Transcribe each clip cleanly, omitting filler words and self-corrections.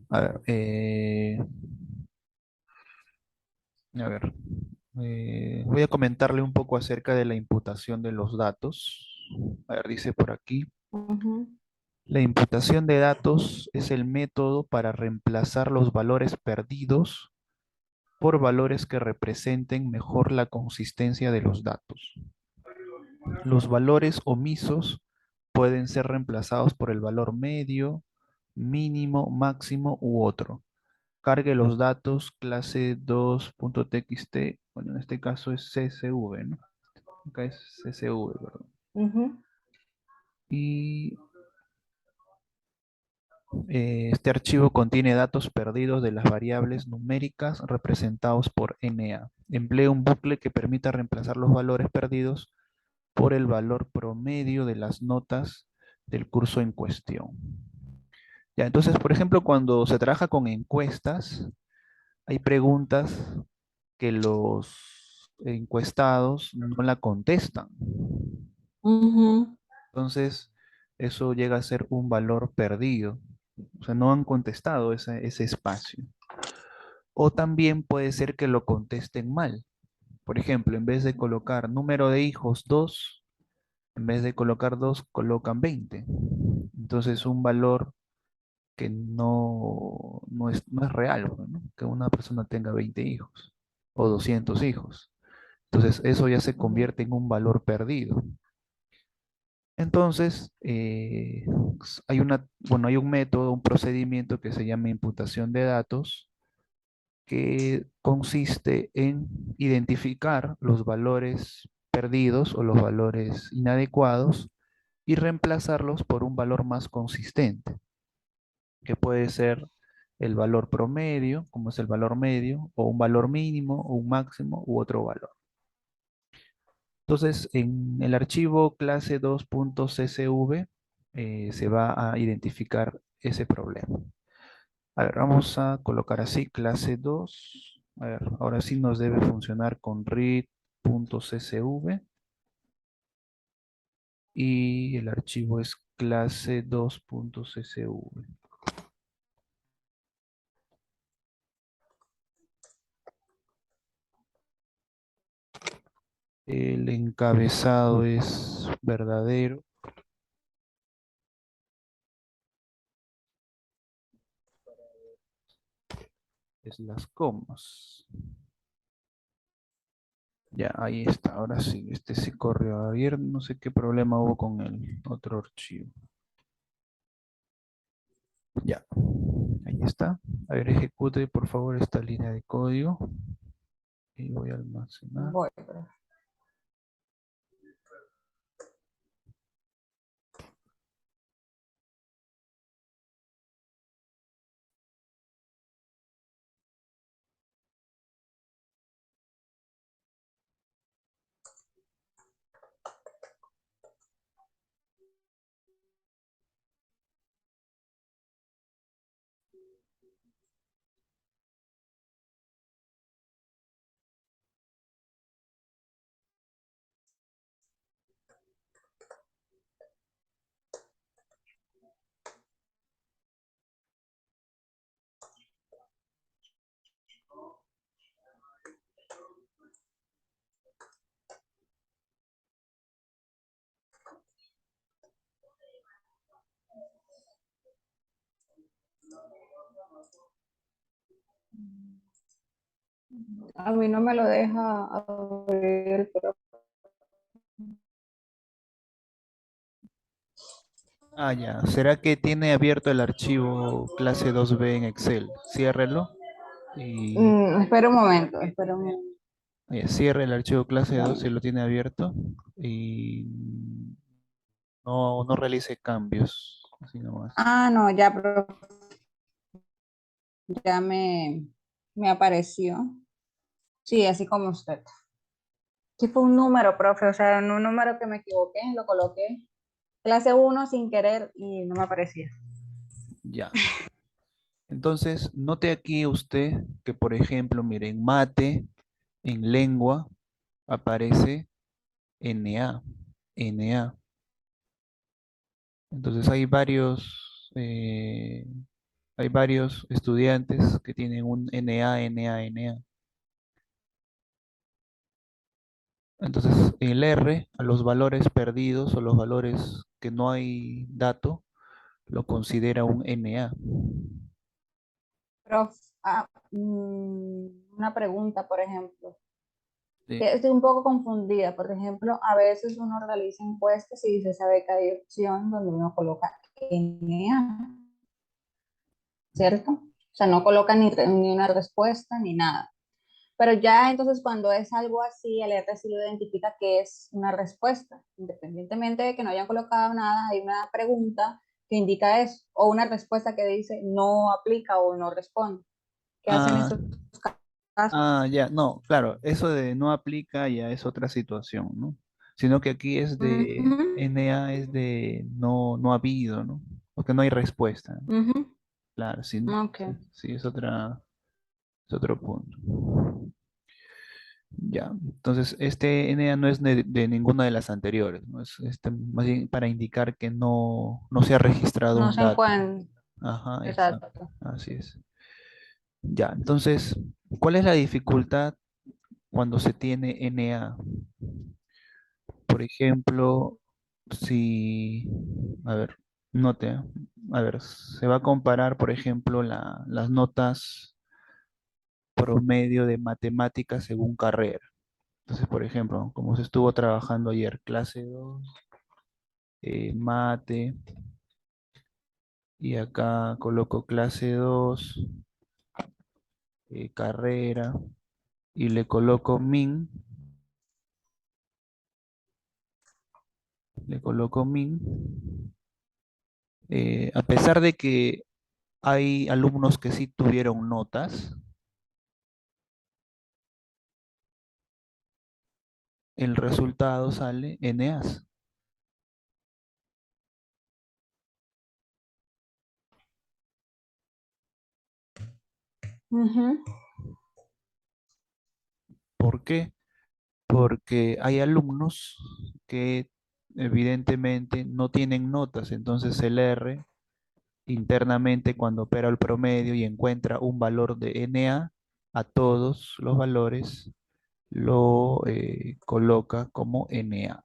A ver, a ver, voy a comentarle un poco acerca de la imputación de los datos. A ver, dice por aquí. Ujú. La imputación de datos es el método para reemplazar los valores perdidos por valores que representen mejor la consistencia de los datos. Los valores omisos pueden ser reemplazados por el valor medio, mínimo, máximo u otro. Cargue los datos clase 2.txt, bueno, en este caso es CSV, ¿no? Acá es CSV, perdón. Ujú. Y este archivo contiene datos perdidos de las variables numéricas representados por NA. Emplea un bucle que permita reemplazar los valores perdidos por el valor promedio de las notas del curso en cuestión. Ya, entonces, por ejemplo, cuando se trabaja con encuestas, hay preguntas que los encuestados no la contestan. Ujú. Entonces, eso llega a ser un valor perdido. O sea, no han contestado ese espacio. O también puede ser que lo contesten mal. Por ejemplo, en vez de colocar número de hijos 2, en vez de colocar 2 colocan 20. Entonces, un valor que no es real, ¿no? Que una persona tenga 20 hijos o 200 hijos. Entonces, eso ya se convierte en un valor perdido. Entonces, hay un método, un procedimiento que se llama imputación de datos, que consiste en identificar los valores perdidos o los valores inadecuados y reemplazarlos por un valor más consistente, que puede ser el valor promedio, como es el valor medio, o un valor mínimo, o un máximo, u otro valor. Entonces, en el archivo clase 2.csv se va a identificar ese problema. A ver, vamos a colocar así, clase 2. A ver, ahora sí nos debe funcionar con read.csv y el archivo es clase 2.csv. El encabezado es verdadero, es las comas. Ya, ahí está. Ahora sí, este sí corrió ayer. No sé qué problema hubo con el otro archivo. Ya, ahí está. A ver, ejecute por favor esta línea de código. Y voy a almacenar. Voy, profe. A mí no me lo deja abrir el profe. Ah, ya. ¿Será que tiene abierto el archivo clase 2B en Excel? Ciérrelo y Espera un momento, espera un momento. cierre el archivo clase 2 si Dame. lo tiene abierto y no realice cambios. Así nomás. Ah, no, ya, profe, ya me apareció. Sí, así como usted. Sí fue un número, profe, o sea, en un número que me equivoqué, lo coloqué. Clase uno sin querer y no me aparecía. Ya. Entonces, note aquí usted que, por ejemplo, mire, en mate, en lengua, aparece NA, NA. Entonces hay varios Hay varios estudiantes que tienen un NA, NA, NA. Entonces, el R, a los valores perdidos o los valores que no hay dato, lo considera un NA. Prof, una pregunta, por ejemplo. Sí. Que estoy un poco confundida. Por ejemplo, a veces uno realiza encuestas y dice esa beca de opción donde uno coloca NA, ¿cierto? O sea, no coloca ni una respuesta ni nada. Pero ya entonces cuando es algo así, el R sí lo identifica que es una respuesta. Independientemente de que no hayan colocado nada, hay una pregunta que indica eso, o una respuesta que dice no aplica o no responde. ¿Qué hacen Ah, esos casos? ya, no, claro, eso de no aplica ya es otra situación, ¿no? Sino que aquí es de, Ujú, NA es de no, no ha habido, ¿no? Porque no hay respuesta, ¿no? ujú, Claro, sí, ok. sí, sí, es otro punto. Ya, entonces este NA no es de ninguna de las anteriores, ¿no? Es más bien para indicar que no, no se ha registrado No un se dato. encuentra. Ajá, exacto, Exacto. así es. Ya, entonces, ¿cuál es la dificultad cuando se tiene NA? Por ejemplo, si, a ver, note, a ver, se va a comparar, por ejemplo, las notas promedio de matemáticas según carrera. Entonces, por ejemplo, como se estuvo trabajando ayer, clase 2 mate, y acá coloco clase 2 carrera, y le coloco min, a pesar de que hay alumnos que sí tuvieron notas, el resultado sale NAs. Ujú, ¿Por qué? Porque hay alumnos que evidentemente no tienen notas, entonces el R internamente cuando opera el promedio y encuentra un valor de a todos los valores lo coloca como NA.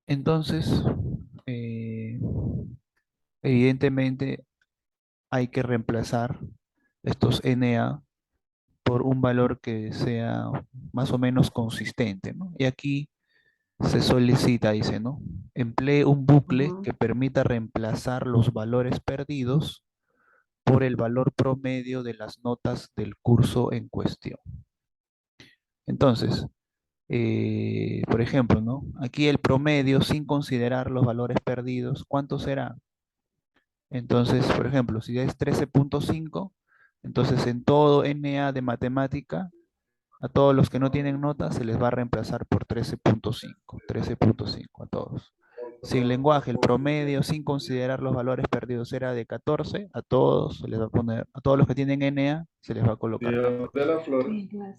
Entonces, eh, evidentemente hay que reemplazar estos NA por un valor que sea más o menos consistente, ¿no? Y aquí se solicita, dice, ¿no? Emplee un bucle ujú, que permita reemplazar los valores perdidos por el valor promedio de las notas del curso en cuestión. Entonces, por ejemplo, ¿no? Aquí el promedio sin considerar los valores perdidos, ¿cuánto será? Entonces, por ejemplo, si es 13.5, entonces en todo NA de matemática, a todos los que no tienen nota se les va a reemplazar por 13.5, 13.5 a todos. Si en lenguaje el promedio sin considerar los valores perdidos era de 14, a todos se les va a poner, a todos los que tienen NA se les va a colocar De 14. la flor. sí, claro.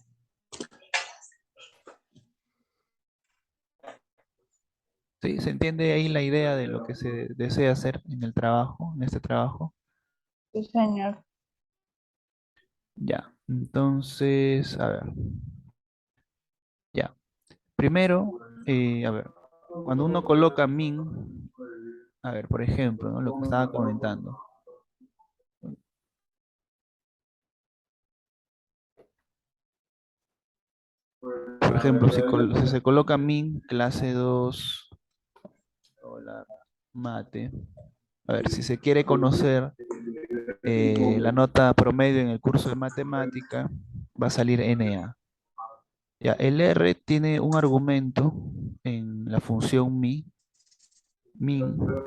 ¿Sí? ¿Se entiende ahí la idea de lo que se desea hacer en el trabajo, en este trabajo? Sí, señor. Ya, entonces, a ver, ya. Primero, a ver, cuando uno coloca min, a ver, por ejemplo, ¿no? Lo que estaba comentando. Por ejemplo, si se coloca min, clase 2 dólar, mate. A ver, si se quiere conocer la nota promedio en el curso de matemática, va a salir NA. Ya, el R tiene un argumento en la función min,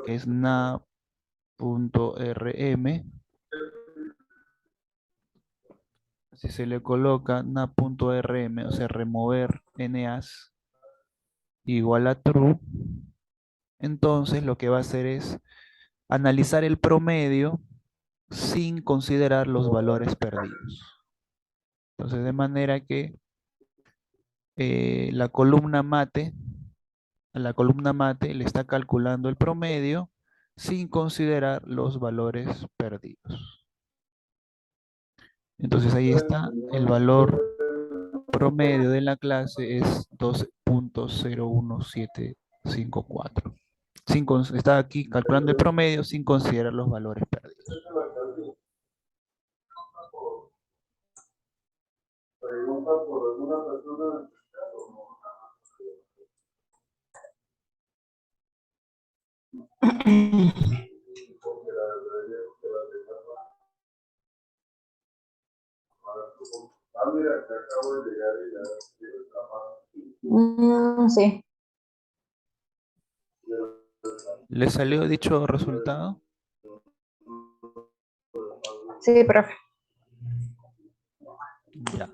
que es na.rm. Si se le coloca na.rm, o sea, remover NAs igual a true, entonces lo que va a hacer es analizar el promedio sin considerar los valores perdidos. Entonces, de manera que la columna mate a la columna mate le está calculando el promedio sin considerar los valores perdidos. Entonces ahí está, el valor promedio de la clase es 12.01754. Está aquí calculando el promedio sin considerar los valores perdidos. Sí, ¿Le salió dicho resultado? sí, profe. Ya.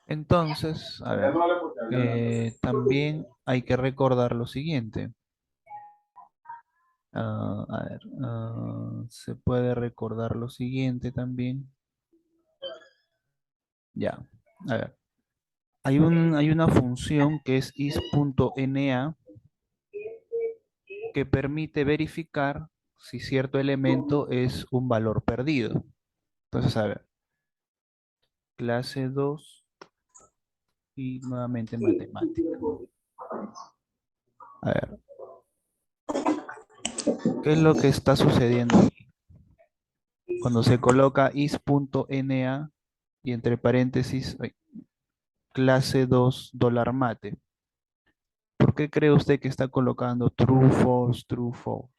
Entonces, a ver, también hay que recordar lo siguiente. A ver, se puede recordar lo siguiente también. Ya, a ver. Hay una función que es is.na que permite verificar si cierto elemento es un valor perdido. Entonces, a ver, clase 2 y nuevamente matemática. A ver, ¿qué es lo que está sucediendo aquí? Cuando se coloca is.na y entre paréntesis, clase 2 dólar mate. ¿Por qué cree usted que está colocando true, false, true, false?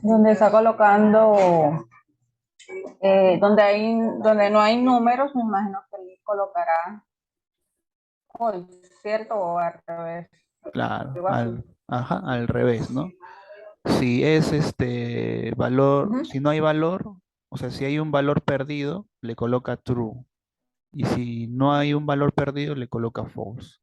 Donde está colocando, donde no hay números, me imagino que él colocará false, ¿cierto? O al revés, Claro, algo así. ajá, al revés, ¿no? Si es este valor, Ujú. si no hay valor, o sea, si hay un valor perdido, le coloca true. Y si no hay un valor perdido, le coloca false.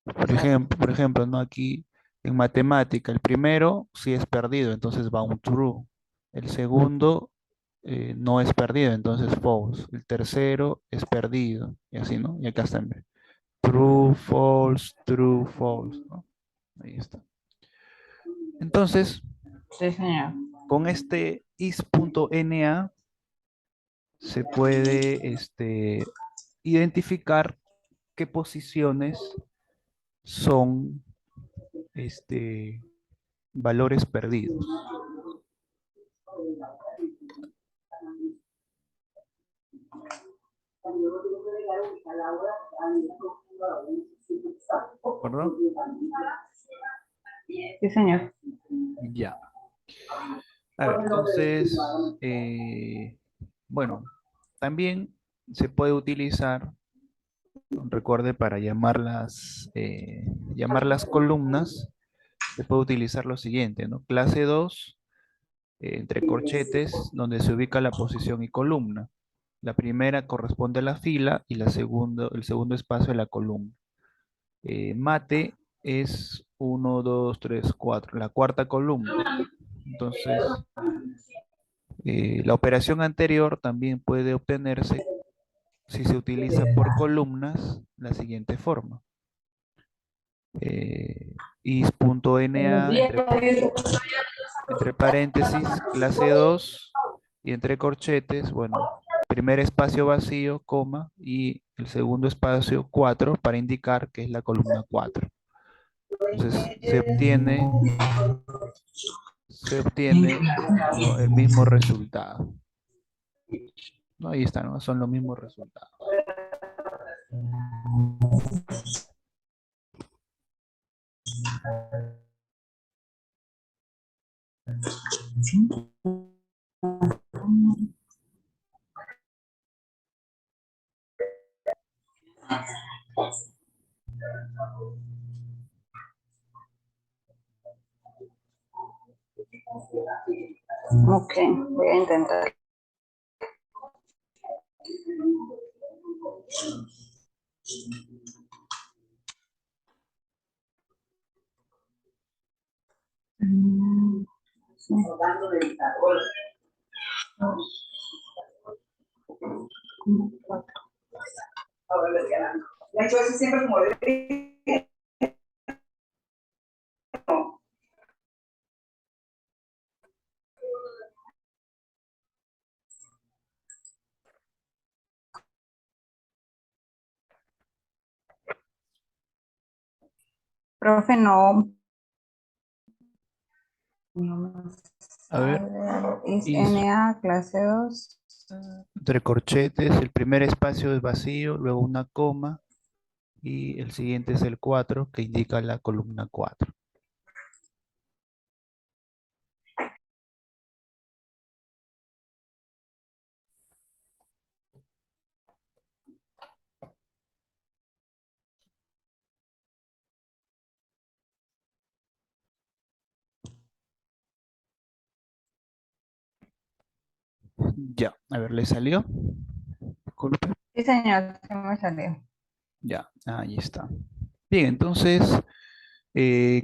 Por ejemplo, ¿no? Aquí en matemática, el primero sí es perdido, entonces va un true. El segundo no es perdido, entonces false. El tercero es perdido, y así, ¿no? Y acá está en true, false, ¿no? Ahí está. Entonces, Sí, señor. con este is.na se puede identificar qué posiciones son valores perdidos. ¿De acuerdo? Sí, señor. Ya. A ver, entonces, bueno, también se puede utilizar, recuerde, para llamar las columnas, se puede utilizar lo siguiente, ¿no? Clase 2 entre corchetes, donde se ubica la posición y columna. La primera corresponde a la fila y el segundo espacio a la columna. Mate es 1, 2, 3, 4, la cuarta columna. Entonces, la operación anterior también puede obtenerse si se utiliza por columnas la siguiente forma. Is.na entre paréntesis, clase 2 y entre corchetes, bueno, primer espacio vacío, coma, y el segundo espacio 4 para indicar que es la columna 4. Entonces se obtiene, ¿no? El mismo resultado. ¿No? Ahí está, ¿no? Son los mismos resultados. Ok, voy a intentar. Sí. Profe, no, no me A ver, sale. Es y NA, clase 2. entre corchetes, el primer espacio es vacío, luego una coma y el siguiente es el 4 que indica la columna 4. Ya, a ver, ¿le salió? Disculpe. Sí, señor, sí me salió. Ya, ahí está. Bien, entonces,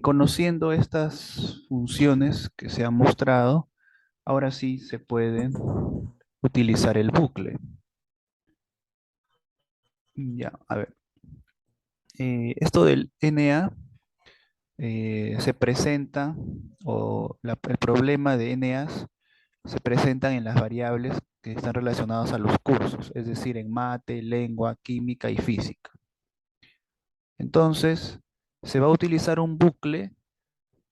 conociendo estas funciones que se han mostrado, ahora sí se puede utilizar el bucle. Ya, a ver. Esto del NA se presenta, el problema de NAs se presentan en las variables que están relacionadas a los cursos, es decir, en mate, lengua, química y física. Entonces, se va a utilizar un bucle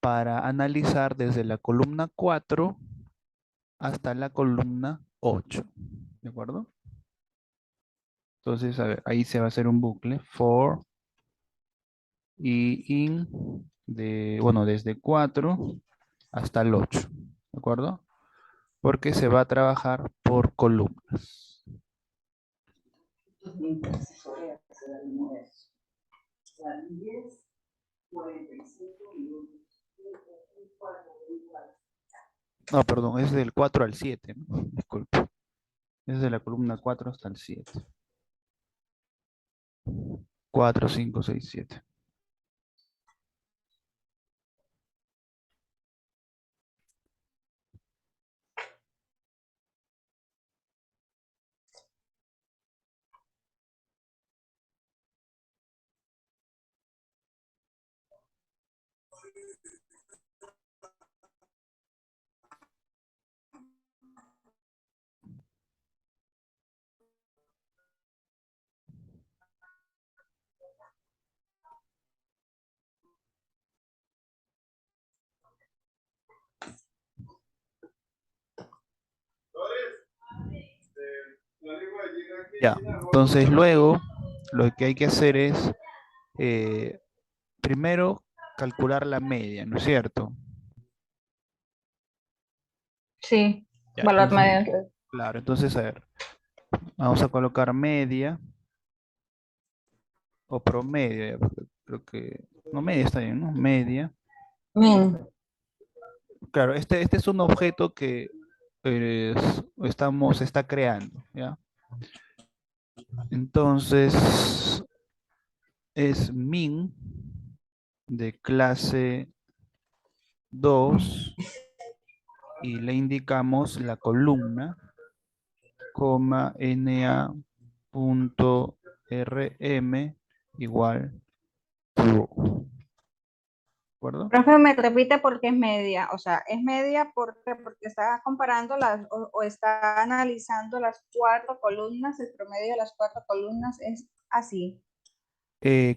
para analizar desde la columna 4 hasta la columna 8. ¿De acuerdo? Entonces, a ver, ahí se va a hacer un bucle for y in bueno, desde 4 hasta el 8. ¿De acuerdo? Porque se va a trabajar por columnas. No, perdón, es del 4 al 7, ¿no? Disculpe. Es de la columna 4 hasta el 7. 4, 5, 6, 7. Ya, entonces luego lo que hay que hacer es eh, primero calcular la media, ¿no es cierto? Sí, Ya, valor entonces, medio. claro, entonces a ver, vamos a colocar media o promedio, ya, porque creo que, no, media está bien, ¿no? Media. Min. Claro, este es un objeto que se está creando, ¿ya? Entonces, es min de clase 2 y le indicamos la columna, coma, na punto rm igual true. ¿De acuerdo? Profe, me repite por qué es media. O sea, es media porque está comparando o está analizando las cuatro columnas, el promedio de las cuatro columnas es así.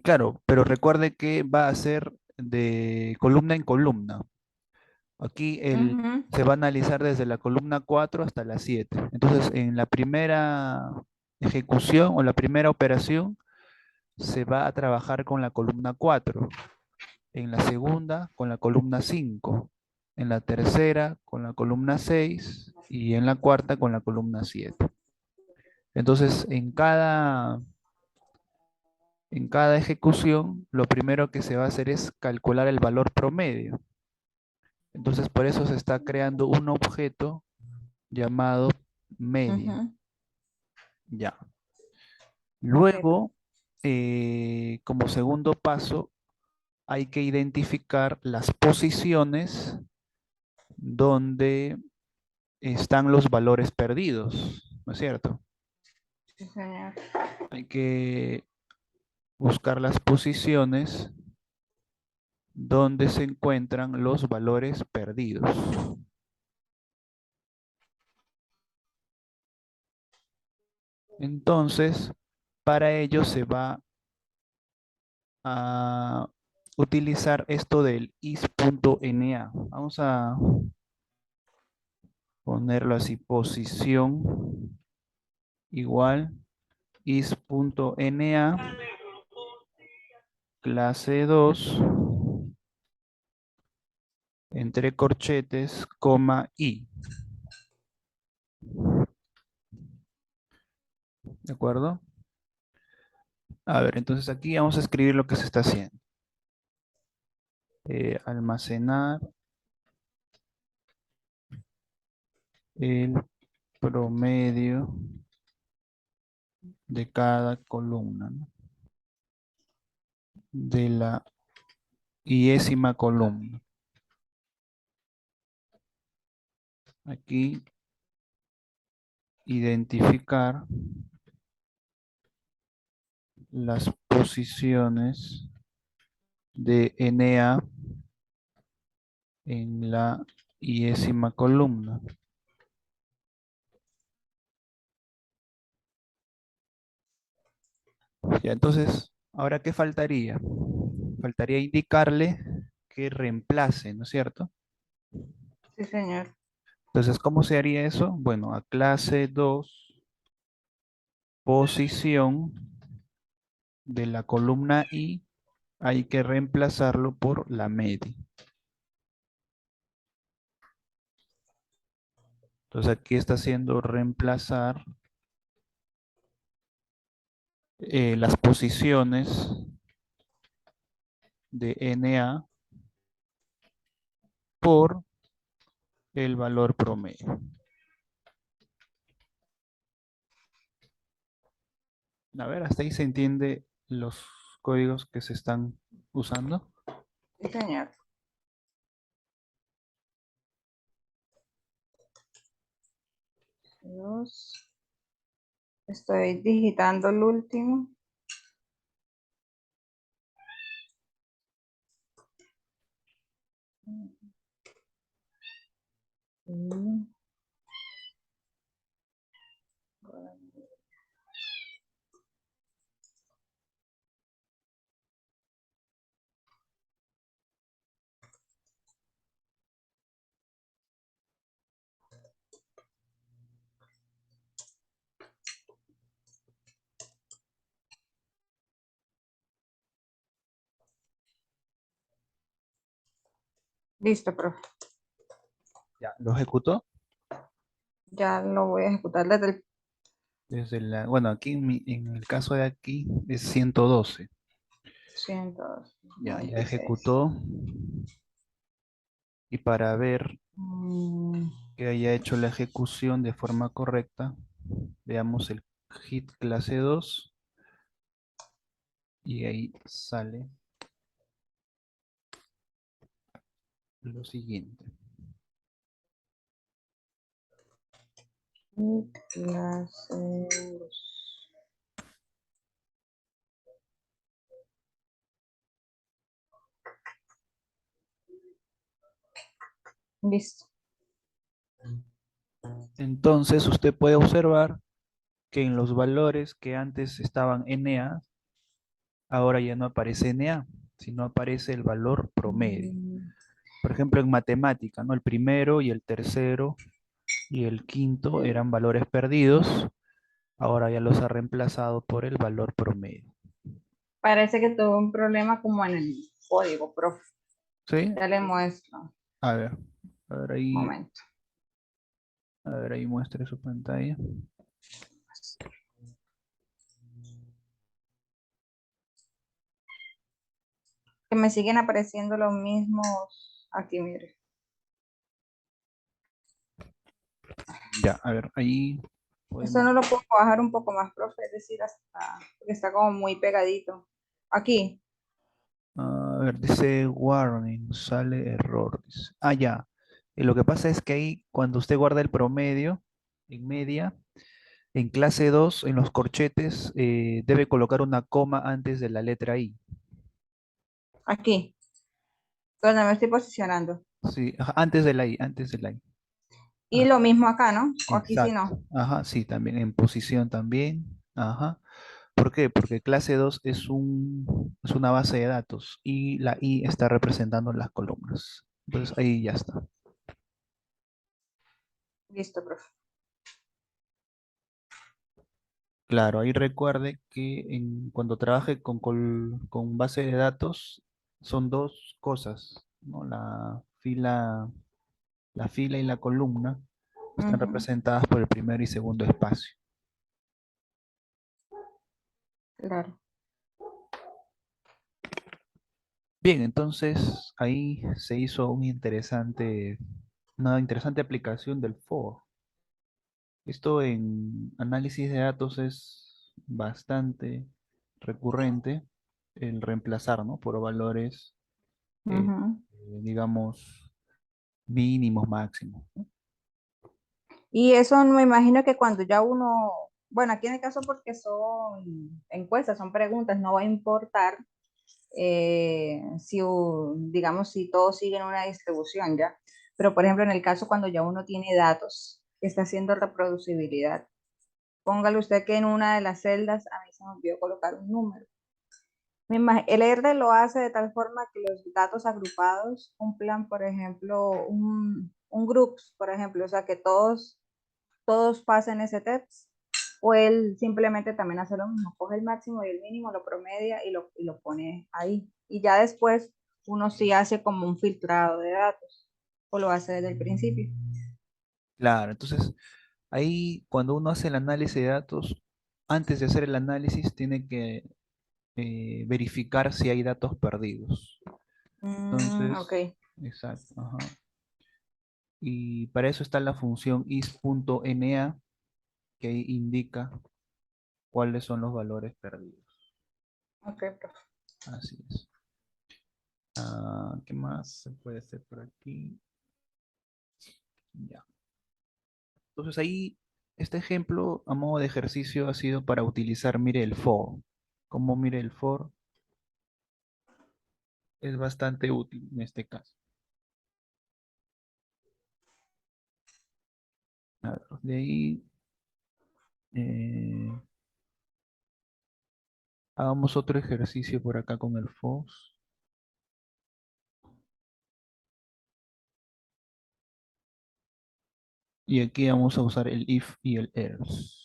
Claro, pero recuerde que va a ser de columna en columna. Aquí Ujú. se va a analizar desde la columna 4 hasta la 7. Entonces, en la primera ejecución o la primera operación se va a trabajar con la columna 4, en la segunda con la columna 5, en la tercera con la columna 6 y en la cuarta con la columna 7. Entonces, en cada ejecución, lo primero que se va a hacer es calcular el valor promedio. Entonces, por eso se está creando un objeto llamado media. Ujú. Ya. Ok, Luego, como segundo paso, hay que identificar las posiciones donde están los valores perdidos, ¿no es cierto? sí, señor. Hay que buscar las posiciones donde se encuentran los valores perdidos. Entonces, para ello se va a utilizar esto del is.na. Vamos a ponerlo así, posición igual is.na clase 2 entre corchetes, coma i. ¿De acuerdo? A ver, entonces aquí vamos a escribir lo que se está haciendo. Almacenar el promedio de cada columna, ¿no? De la iésima columna. Aquí identificar las posiciones de Na en la iésima columna. Ya, entonces, ¿ahora qué faltaría? Faltaría indicarle que reemplace, ¿no es cierto? Sí, señor. Entonces, ¿cómo se haría eso? Bueno, a clase 2 posición de la columna I, hay que reemplazarlo por la media. Entonces, aquí está haciendo reemplazar las posiciones de Na por el valor promedio. A ver, hasta ahí se entiende los códigos que se están usando. Sí, señor. Dos. Estoy digitando el último. Mm. Listo, profe. Ya, ¿lo ejecutó? Ya lo voy a ejecutar desde el Desde la, bueno, aquí en el caso de aquí es 112. Ya, ya 126. ejecutó. Y para ver Mm, que haya hecho la ejecución de forma correcta, veamos el hit clase 2 y ahí sale lo siguiente. clase 2. Listo. Entonces usted puede observar que en los valores que antes estaban Na, ahora ya no aparece Na, sino aparece el valor promedio. Mm, Por ejemplo, en matemática, ¿no? El primero y el tercero y el quinto eran valores perdidos, ahora ya los ha reemplazado por el valor promedio. Parece que tuve un problema como en el código, profe. ¿Sí? Ya le muestro. A ver, a ver ahí, Momento. a ver ahí muestre su pantalla. Que me siguen apareciendo los mismos. Aquí, mire. Ya, a ver, ahí Eso podemos. no lo puedo bajar un poco más, profe, es decir, hasta, porque está como muy pegadito. Aquí. A ver, dice warning, sale error. Dice. Ah, ya. Lo que pasa es que ahí, cuando usted guarda el promedio en media, en clase 2 en los corchetes, debe colocar una coma antes de la letra I. Aquí. Donde me estoy posicionando. Sí, ajá, antes de la I, antes de la I. Y Ah, lo mismo acá, ¿no? O aquí sí exacto. no. Ajá, sí, también en posición también. Ajá. ¿Por qué? Porque clase 2 es una base de datos y la I está representando las columnas. Entonces ahí ya está. Listo, profe. Claro, ahí recuerde que cuando trabaje con base de datos son dos cosas, ¿no? La fila y la columna están Ujú, representadas por el primer y segundo espacio. claro. Bien, entonces ahí se hizo una interesante aplicación del for. Esto en análisis de datos es bastante recurrente, el reemplazar, ¿no? Por valores, eh, Ujú. digamos, mínimos, máximos, ¿no? Y eso me imagino que cuando ya uno, bueno, aquí en el caso porque son encuestas, son preguntas, no va a importar si, digamos, si todos siguen una distribución ya. Pero, por ejemplo, en el caso cuando ya uno tiene datos, que está haciendo reproducibilidad, póngale usted que en una de las celdas, a mí se me olvidó colocar un número. El R lo hace de tal forma que los datos agrupados cumplan, por ejemplo, un groups, por ejemplo, o sea, que todos pasen ese test, o él simplemente también hace lo mismo, coge el máximo y el mínimo, lo promedia y lo pone ahí. Y ya después uno sí hace como un filtrado de datos, o lo hace desde el principio. Claro, entonces ahí cuando uno hace el análisis de datos, antes de hacer el análisis tiene que verificar si hay datos perdidos. Ok. Entonces, exacto, ajá. Y para eso está la función is.na que ahí indica cuáles son los valores perdidos. Ok, profe. Así es. Ah, ¿qué más se puede hacer por aquí? Ya. Entonces ahí, este ejemplo a modo de ejercicio ha sido para utilizar, mire, el for. Como mire el for es bastante útil en este caso. A ver, de ahí eh, hagamos otro ejercicio por acá con el for. Y aquí vamos a usar el if y el else.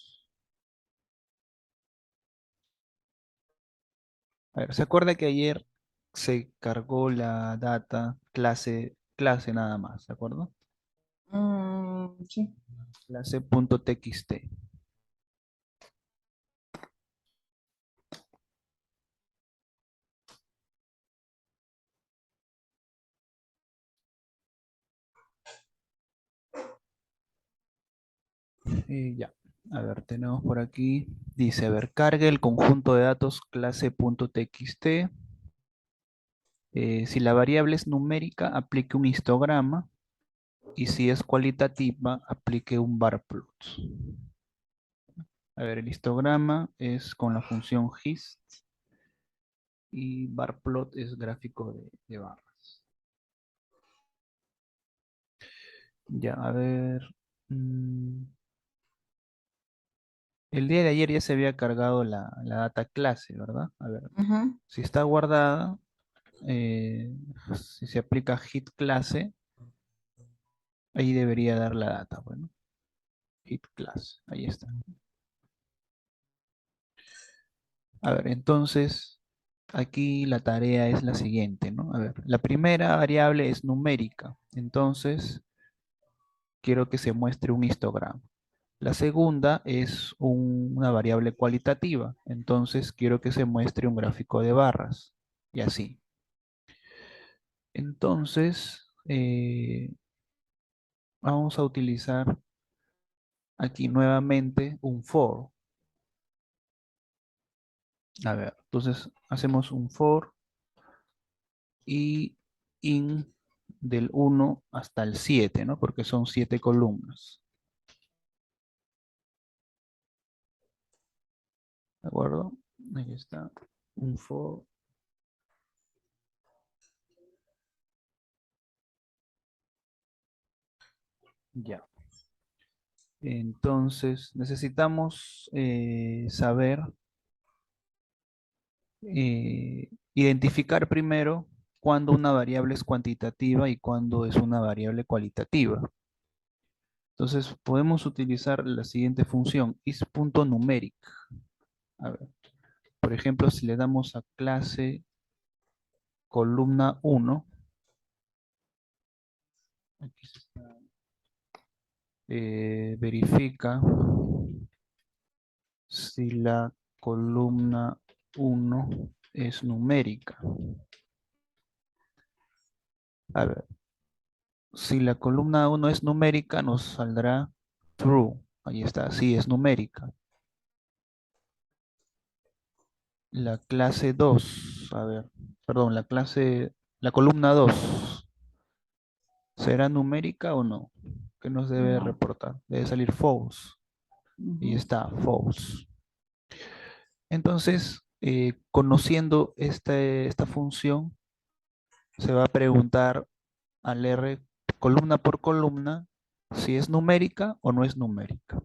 A ver, ¿se acuerda que ayer se cargó la data clase nada más? ¿De acuerdo? Sí. Clase.txt. Ya. A ver, tenemos por aquí. Dice, a ver, cargue el conjunto de datos clase.txt. Si la variable es numérica, aplique un histograma. Y si es cualitativa, aplique un bar plot. A ver, el histograma es con la función hist y bar plot es gráfico de barras. Ya, a ver. mm, el día de ayer ya se había cargado la data clase, ¿verdad? A ver, Ujú. si está guardada, eh, si se aplica hit clase, ahí debería dar la data. Bueno, hit clase, ahí está. A ver, entonces, aquí la tarea es la siguiente, ¿no? A ver, la primera variable es numérica, entonces quiero que se muestre un histograma. La segunda es una variable cualitativa, entonces quiero que se muestre un gráfico de barras, y así. Entonces, vamos a utilizar aquí nuevamente un for. A ver, entonces hacemos un for y in del 1 hasta el 7, ¿no? Porque son 7 columnas. ¿De acuerdo? Ahí está. Un for. Ya. Entonces, necesitamos saber identificar primero cuándo una variable es cuantitativa y cuándo es una variable cualitativa. Entonces, podemos utilizar la siguiente función, is.numeric. A ver, por ejemplo, si le damos a clase columna uno, aquí está, verifica si la columna uno es numérica. A ver, si la columna uno es numérica, nos saldrá true. Ahí está, sí es numérica. La clase 2, a ver, perdón, la columna 2, ¿será numérica o no? ¿Qué nos debe No. reportar? Debe salir false. Y Ujú. está false. Entonces, conociendo esta función, se va a preguntar al R columna por columna si es numérica o no es numérica.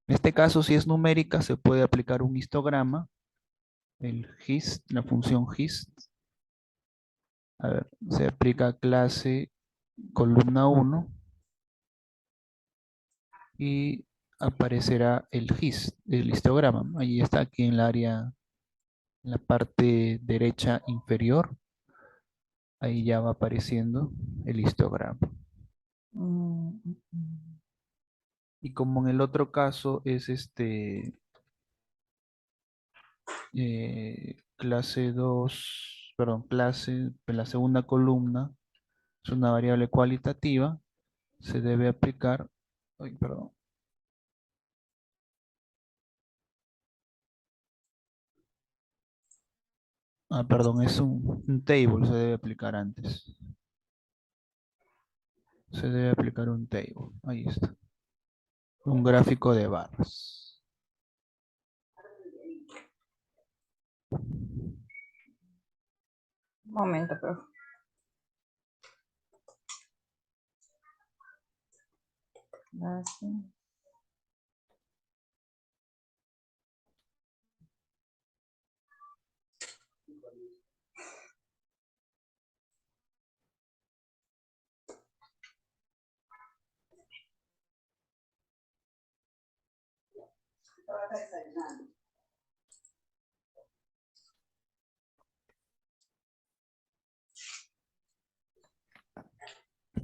En este caso, si es numérica, se puede aplicar un histograma, el hist, la función hist. A ver, se aplica clase columna uno y aparecerá el hist, el histograma. Ahí está, aquí en el área, en la parte derecha inferior. Ahí ya va apareciendo el histograma. Mm, mm, mm. Y como en el otro caso es clase 2 perdón, clase, en la segunda columna es una variable cualitativa, se debe aplicar, ay, perdón, perdón, es un table, se debe aplicar antes. Se debe aplicar un table, ahí está, un gráfico de barras. Un momento, profe. Gracias.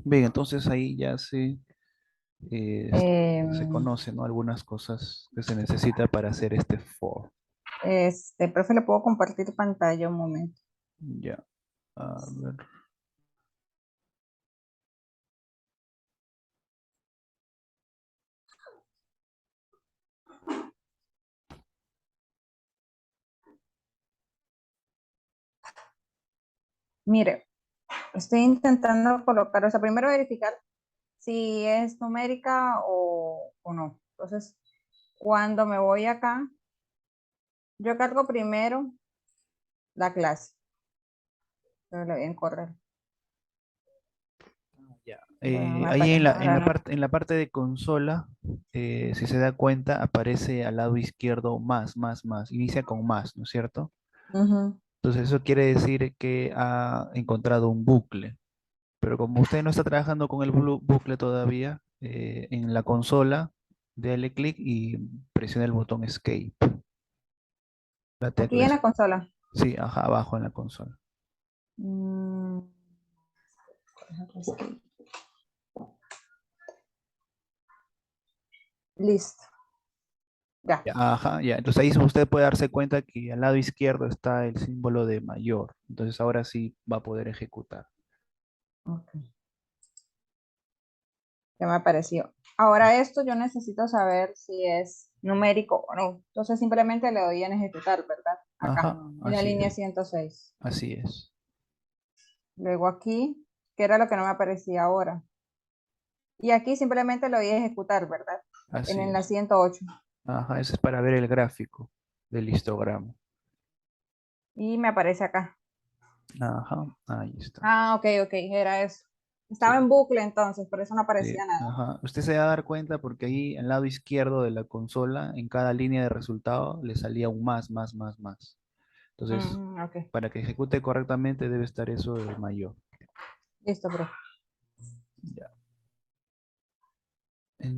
Bien, entonces ahí ya eh, se Em, conoce, ¿no? Algunas cosas que se necesita para hacer este for. profe, ¿le puedo compartir pantalla un momento? Ya, a ver. Mire, estoy intentando colocar, o sea, primero verificar si es numérica o no. Entonces, cuando me voy acá, yo cargo primero la clase, pero le voy a correr. Ya. Bueno, me Ahí aparece, ahora no. en la parte de consola, si se da cuenta, aparece al lado izquierdo más. Inicia con más, ¿no es cierto? Ujú. Entonces eso quiere decir que ha encontrado un bucle. Pero como usted no está trabajando con el bucle todavía, en la consola, déle clic y presione el botón Escape. La Aquí tecla en la consola. sí, ajá, abajo en la consola. Mm, listo, ya. Ya, ajá, ya. Entonces ahí usted puede darse cuenta que al lado izquierdo está el símbolo de mayor. Entonces ahora sí va a poder ejecutar. Ok, ya me apareció. Ahora esto yo necesito saber si es numérico o no. Entonces simplemente le doy en ejecutar, ¿verdad? Acá, Ajá, en la así línea es. 106. Así es. Luego aquí, que era lo que no me aparecía ahora. Y aquí simplemente le doy a ejecutar, ¿verdad? Así La es. 108. Ajá, ese es para ver el gráfico del histograma. Y me aparece acá. Ajá, ahí está. Ah, ok, ok, era eso. Estaba Sí, en bucle entonces, por eso no sí, aparecía nada. ajá. Usted se va a dar cuenta porque ahí al lado izquierdo de la consola, en cada línea de resultado, le salía un más. Entonces, Ok. para que ejecute correctamente debe estar eso de mayor. Listo, profe. Ya.